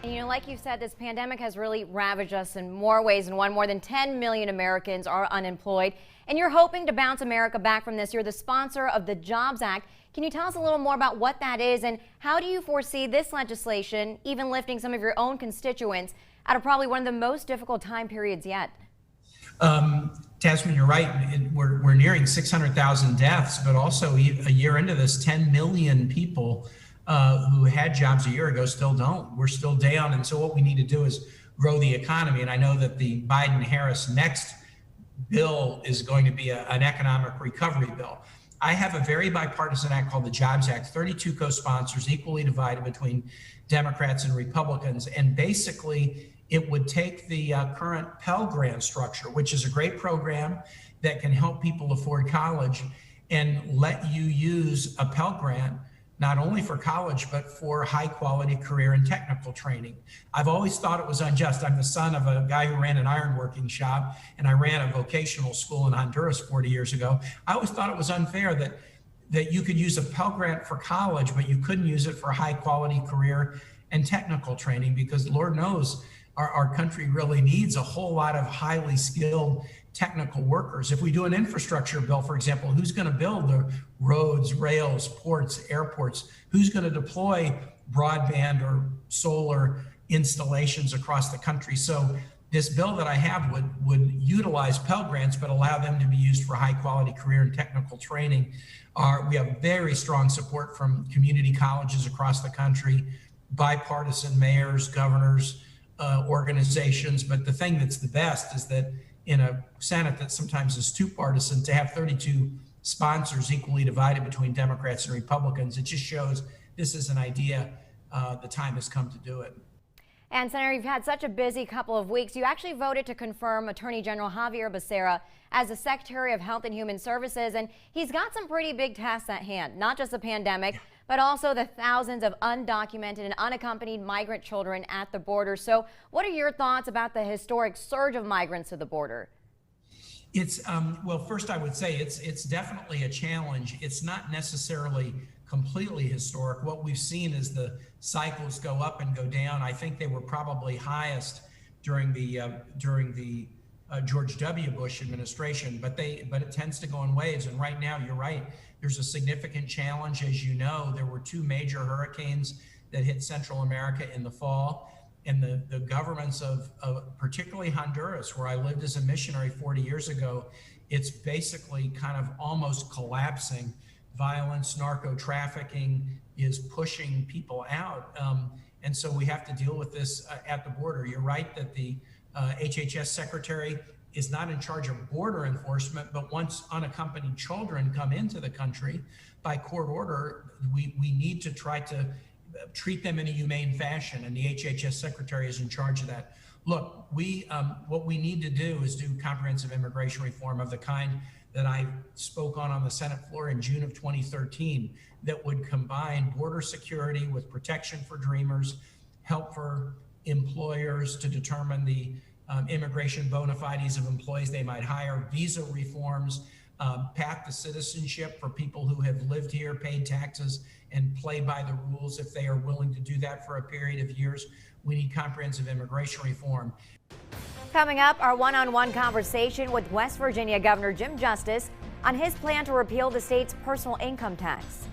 And like you said, this pandemic has really ravaged us in more ways than one. More than 10 million Americans are unemployed. And you're hoping to bounce America back from this. You're the sponsor of the Jobs Act. Can you tell us a little more about what that is, and how do you foresee this legislation even lifting some of your own constituents out of probably one of the most difficult time periods yet? Tasman, you're right. We're nearing 600,000 deaths, but also a year into this, 10 million people who had jobs a year ago still don't. We're still down. And so what we need to do is grow the economy. And I know that the Biden-Harris next bill is going to be an economic recovery bill. I have a very bipartisan act called the Jobs Act, 32 co-sponsors, equally divided between Democrats and Republicans. And basically, it would take the current Pell grant structure, which is a great program that can help people afford college, and let you use a Pell grant not only for college, but for high quality career and technical training. I've always thought it was unjust. I'm the son of a guy who ran an ironworking shop, and I ran a vocational school in Honduras 40 years ago. I always thought it was unfair that you could use a Pell grant for college, but you couldn't use it for high quality career and technical training, because Lord knows our country really needs a whole lot of highly skilled technical workers. If we do an infrastructure bill, for example, who's going to build the roads, rails, ports, airports? Who's going to deploy broadband or solar installations across the country? So this bill that I have would utilize Pell grants, but allow them to be used for high quality career and technical training. We have very strong support from community colleges across the country, bipartisan mayors, governors, organizations. But the thing that's the best is that in a Senate that sometimes is too partisan, to have 32 sponsors equally divided between Democrats and Republicans, it just shows this is an idea. The time has come to do it. And Senator, you've had such a busy couple of weeks. You actually voted to confirm Attorney General Javier Becerra as the Secretary of Health and Human Services, and he's got some pretty big tasks at hand, not just the pandemic, but also the thousands of undocumented and unaccompanied migrant children at the border. So what are your thoughts about the historic surge of migrants to the border? It's, well, first I would say it's definitely a challenge. It's not necessarily completely historic. What we've seen is the cycles go up and go down. I think they were probably highest during the George W. Bush administration, but it tends to go in waves. And right now, you're right, there's a significant challenge. As you know, there were two major hurricanes that hit Central America in the fall, and the governments of particularly Honduras, where I lived as a missionary 40 years ago, it's basically kind of almost collapsing. Violence, narco trafficking is pushing people out. And so we have to deal with this at the border. You're right that the HHS secretary is not in charge of border enforcement, but once unaccompanied children come into the country by court order, we need to try to treat them in a humane fashion, and the HHS secretary is in charge of that. Look, what we need to do is do comprehensive immigration reform of the kind that I spoke on the Senate floor in June of 2013, that would combine border security with protection for dreamers, help for employers to determine the immigration bona fides of employees they might hire, visa reforms, path to citizenship for people who have lived here, paid taxes, and play by the rules if they are willing to do that for a period of years. We need comprehensive immigration reform. Coming up, our one-on-one conversation with West Virginia Governor Jim Justice on his plan to repeal the state's personal income tax.